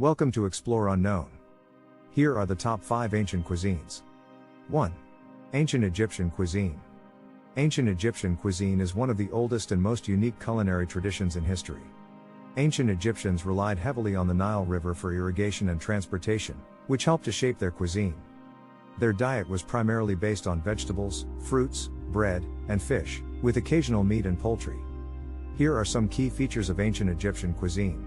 Welcome to Explore Unknown. Here are the top 5 ancient cuisines. 1. Ancient Egyptian cuisine. Ancient Egyptian cuisine is one of the oldest and most unique culinary traditions in history. Ancient Egyptians relied heavily on the Nile River for irrigation and transportation, which helped to shape their cuisine. Their diet was primarily based on vegetables, fruits, bread, and fish, with occasional meat and poultry. Here are some key features of ancient Egyptian cuisine.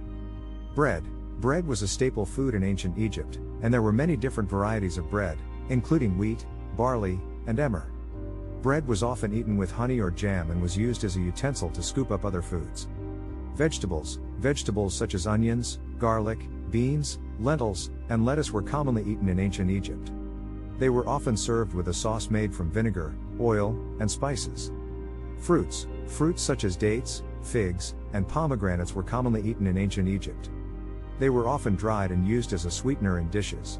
Bread. Bread was a staple food in ancient Egypt, and there were many different varieties of bread, including wheat, barley, and emmer. Bread was often eaten with honey or jam and was used as a utensil to scoop up other foods. Vegetables. Vegetables such as onions, garlic, beans, lentils, and lettuce were commonly eaten in ancient Egypt. They were often served with a sauce made from vinegar, oil, and spices. Fruits. Fruits such as dates, figs, and pomegranates were commonly eaten in ancient Egypt. They were often dried and used as a sweetener in dishes.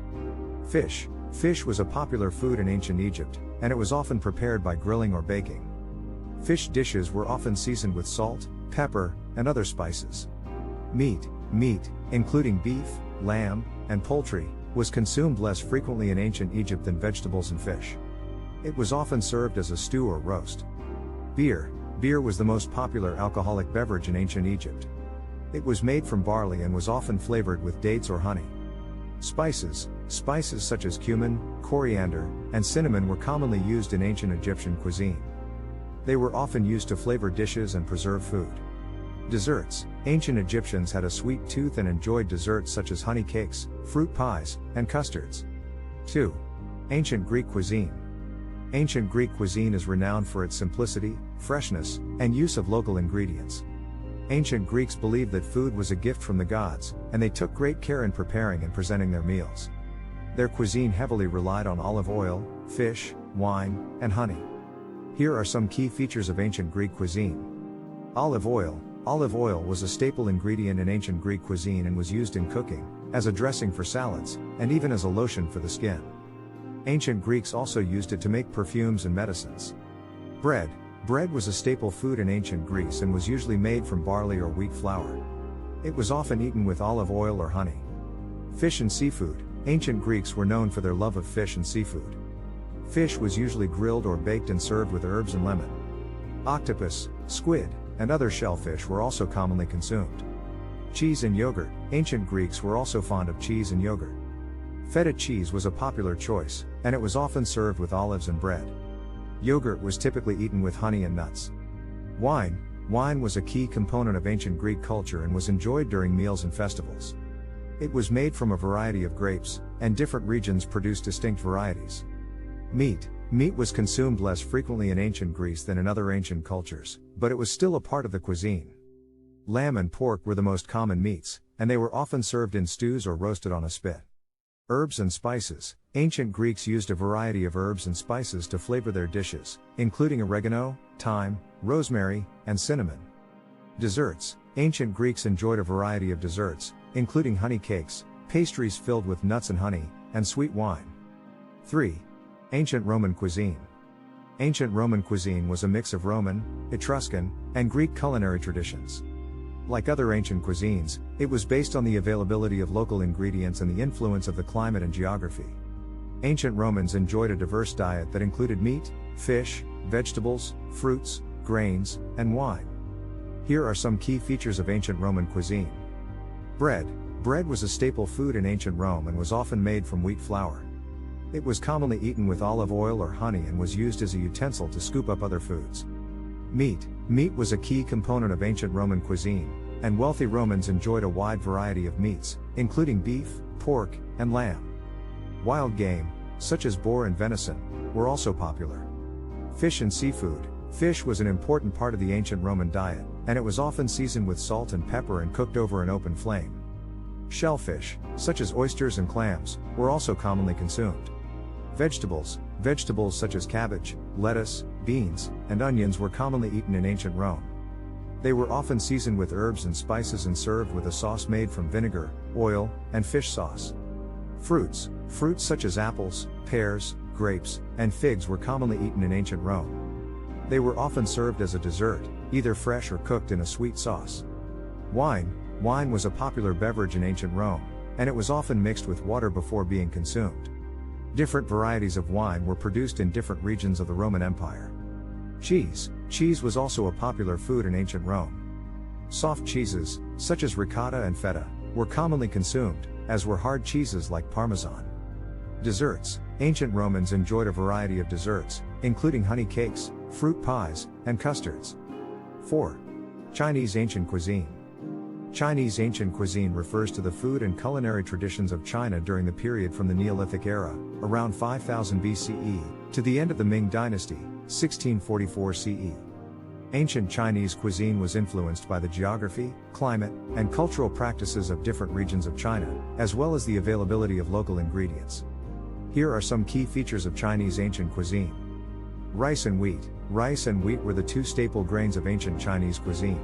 Fish. Fish was a popular food in ancient Egypt, and it was often prepared by grilling or baking. Fish dishes were often seasoned with salt, pepper, and other spices. Meat. Meat, including beef, lamb, and poultry, was consumed less frequently in ancient Egypt than vegetables and fish. It was often served as a stew or roast. Beer. Beer was the most popular alcoholic beverage in ancient Egypt. It was made from barley and was often flavored with dates or honey. Spices. Spices such as cumin, coriander, and cinnamon were commonly used in ancient Egyptian cuisine. They were often used to flavor dishes and preserve food. Desserts. Ancient Egyptians had a sweet tooth and enjoyed desserts such as honey cakes, fruit pies, and custards. 2. Ancient Greek cuisine. Ancient Greek cuisine is renowned for its simplicity, freshness, and use of local ingredients. Ancient Greeks believed that food was a gift from the gods, and they took great care in preparing and presenting their meals. Their cuisine heavily relied on olive oil, fish, wine, and honey. Here are some key features of ancient Greek cuisine. Olive oil. Olive oil was a staple ingredient in ancient Greek cuisine and was used in cooking, as a dressing for salads, and even as a lotion for the skin. Ancient Greeks also used it to make perfumes and medicines. Bread. Bread was a staple food in ancient Greece and was usually made from barley or wheat flour. It was often eaten with olive oil or honey. Fish and seafood. Ancient Greeks were known for their love of fish and seafood. Fish was usually grilled or baked and served with herbs and lemon. Octopus, squid, and other shellfish were also commonly consumed. Cheese and yogurt. Ancient Greeks were also fond of cheese and yogurt. Feta cheese was a popular choice, and it was often served with olives and bread. Yogurt was typically eaten with honey and nuts. Wine. Wine was a key component of ancient Greek culture and was enjoyed during meals and festivals. It was made from a variety of grapes, and different regions produced distinct varieties. Meat. Meat was consumed less frequently in ancient Greece than in other ancient cultures, but it was still a part of the cuisine. Lamb and pork were the most common meats, and they were often served in stews or roasted on a spit. Herbs and spices. Ancient Greeks used a variety of herbs and spices to flavor their dishes, including oregano, thyme, rosemary, and cinnamon. Desserts. Ancient Greeks enjoyed a variety of desserts, including honey cakes, pastries filled with nuts and honey, and sweet wine. 3. Ancient Roman cuisine. Ancient Roman cuisine was a mix of Roman, Etruscan, and Greek culinary traditions. Like other ancient cuisines, it was based on the availability of local ingredients and the influence of the climate and geography. Ancient Romans enjoyed a diverse diet that included meat, fish, vegetables, fruits, grains, and wine. Here are some key features of ancient Roman cuisine. Bread. Bread was a staple food in ancient Rome and was often made from wheat flour. It was commonly eaten with olive oil or honey and was used as a utensil to scoop up other foods. Meat. Meat was a key component of ancient Roman cuisine, and wealthy Romans enjoyed a wide variety of meats, including beef, pork, and lamb. Wild game, such as boar and venison, were also popular. Fish and seafood. Fish was an important part of the ancient Roman diet, and it was often seasoned with salt and pepper and cooked over an open flame. Shellfish, such as oysters and clams, were also commonly consumed. Vegetables. Vegetables such as cabbage, lettuce, beans, and onions were commonly eaten in ancient Rome. They were often seasoned with herbs and spices and served with a sauce made from vinegar, oil, and fish sauce. Fruits. Fruits such as apples, pears, grapes, and figs were commonly eaten in ancient Rome. They were often served as a dessert, either fresh or cooked in a sweet sauce. Wine. Wine was a popular beverage in ancient Rome, and it was often mixed with water before being consumed. Different varieties of wine were produced in different regions of the Roman Empire. Cheese. Cheese was also a popular food in ancient Rome. Soft cheeses, such as ricotta and feta, were commonly consumed, as were hard cheeses like Parmesan. Desserts. Ancient Romans enjoyed a variety of desserts, including honey cakes, fruit pies, and custards. 4. Chinese ancient cuisine. Chinese ancient cuisine refers to the food and culinary traditions of China during the period from the Neolithic era, around 5000 BCE, to the end of the Ming Dynasty, 1644 CE. Ancient Chinese cuisine was influenced by the geography, climate, and cultural practices of different regions of China, as well as the availability of local ingredients. Here are some key features of Chinese ancient cuisine. Rice and wheat. Rice and wheat were the two staple grains of ancient Chinese cuisine.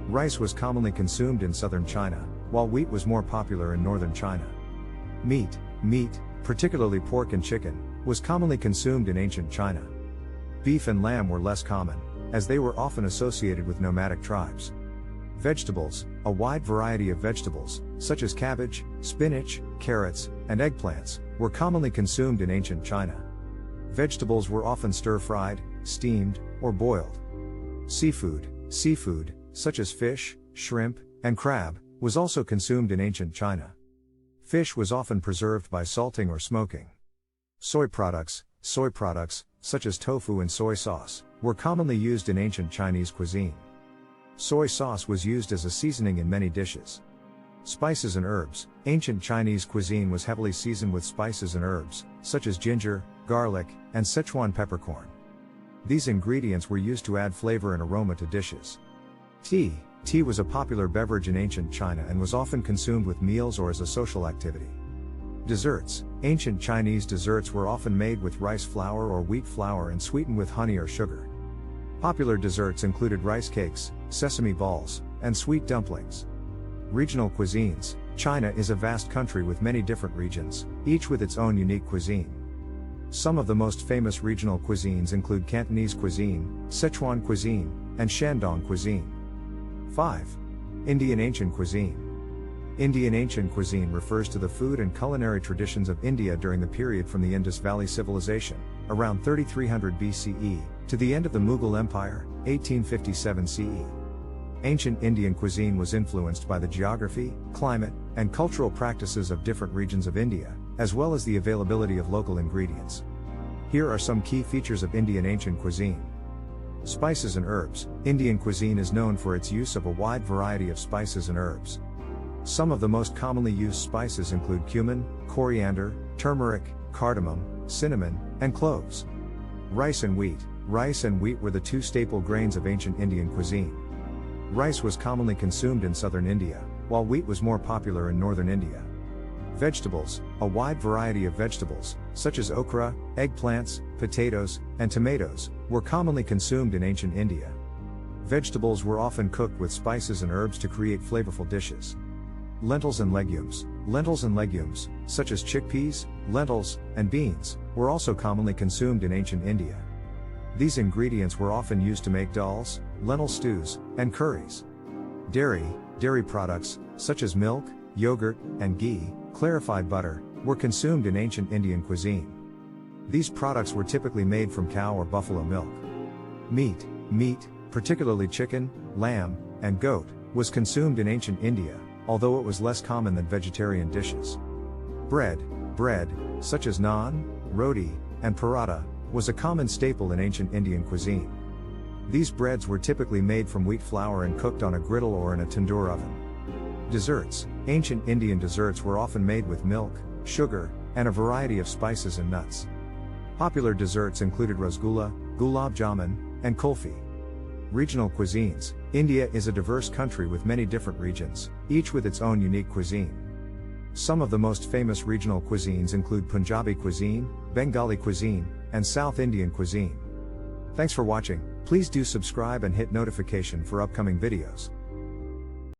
Rice was commonly consumed in southern China, while wheat was more popular in northern China. Meat, particularly pork and chicken, was commonly consumed in ancient China. Beef and lamb were less common, as they were often associated with nomadic tribes. Vegetables. A wide variety of vegetables, such as cabbage, spinach, carrots, and eggplants, were commonly consumed in ancient China. Vegetables were often stir-fried, steamed, or boiled. Seafood. Seafood, such as fish, shrimp, and crab, was also consumed in ancient China. Fish was often preserved by salting or smoking. Soy products, such as tofu and soy sauce, were commonly used in ancient Chinese cuisine. Soy sauce was used as a seasoning in many dishes. Spices and herbs. Ancient Chinese cuisine was heavily seasoned with spices and herbs, such as ginger, garlic, and Sichuan peppercorn. These ingredients were used to add flavor and aroma to dishes. Tea. Tea was a popular beverage in ancient China and was often consumed with meals or as a social activity. Desserts. Ancient Chinese desserts were often made with rice flour or wheat flour and sweetened with honey or sugar. Popular desserts included rice cakes, sesame balls, and sweet dumplings. Regional cuisines. China is a vast country with many different regions, each with its own unique cuisine. Some of the most famous regional cuisines include Cantonese cuisine, Sichuan cuisine, and Shandong cuisine. 5. Indian ancient cuisine. Indian ancient cuisine refers to the food and culinary traditions of India during the period from the Indus Valley Civilization, around 3300 BCE, to the end of the Mughal Empire, 1857 CE. Ancient Indian cuisine was influenced by the geography, climate, and cultural practices of different regions of India, as well as the availability of local ingredients. Here are some key features of Indian ancient cuisine. Spices and herbs. Indian cuisine is known for its use of a wide variety of spices and herbs. Some of the most commonly used spices include cumin, coriander, turmeric, cardamom, cinnamon, and cloves. Rice and wheat. Rice and wheat were the two staple grains of ancient Indian cuisine. Rice was commonly consumed in southern India, while wheat was more popular in northern India. Vegetables. A wide variety of vegetables, such as okra, eggplants, potatoes, and tomatoes, were commonly consumed in ancient India. Vegetables were often cooked with spices and herbs to create flavorful dishes. Lentils and legumes. Lentils and legumes, such as chickpeas, lentils, and beans, were also commonly consumed in ancient India. These ingredients were often used to make dals, lentil stews, and curries. Dairy. Dairy products, such as milk, yogurt, and ghee, clarified butter, were consumed in ancient Indian cuisine. These products were typically made from cow or buffalo milk. Meat, particularly chicken, lamb, and goat, was consumed in ancient India, although it was less common than vegetarian dishes. Bread, such as naan, roti, and paratha, was a common staple in ancient Indian cuisine. These breads were typically made from wheat flour and cooked on a griddle or in a tandoor oven. Desserts. Ancient Indian desserts were often made with milk, sugar, and a variety of spices and nuts. Popular desserts included rasgulla, gulab jamun, and kulfi. Regional cuisines. India is a diverse country with many different regions, each with its own unique cuisine. Some of the most famous regional cuisines include Punjabi cuisine, Bengali cuisine, and South Indian cuisine. Thanks for watching. Please do subscribe and hit notification for upcoming videos.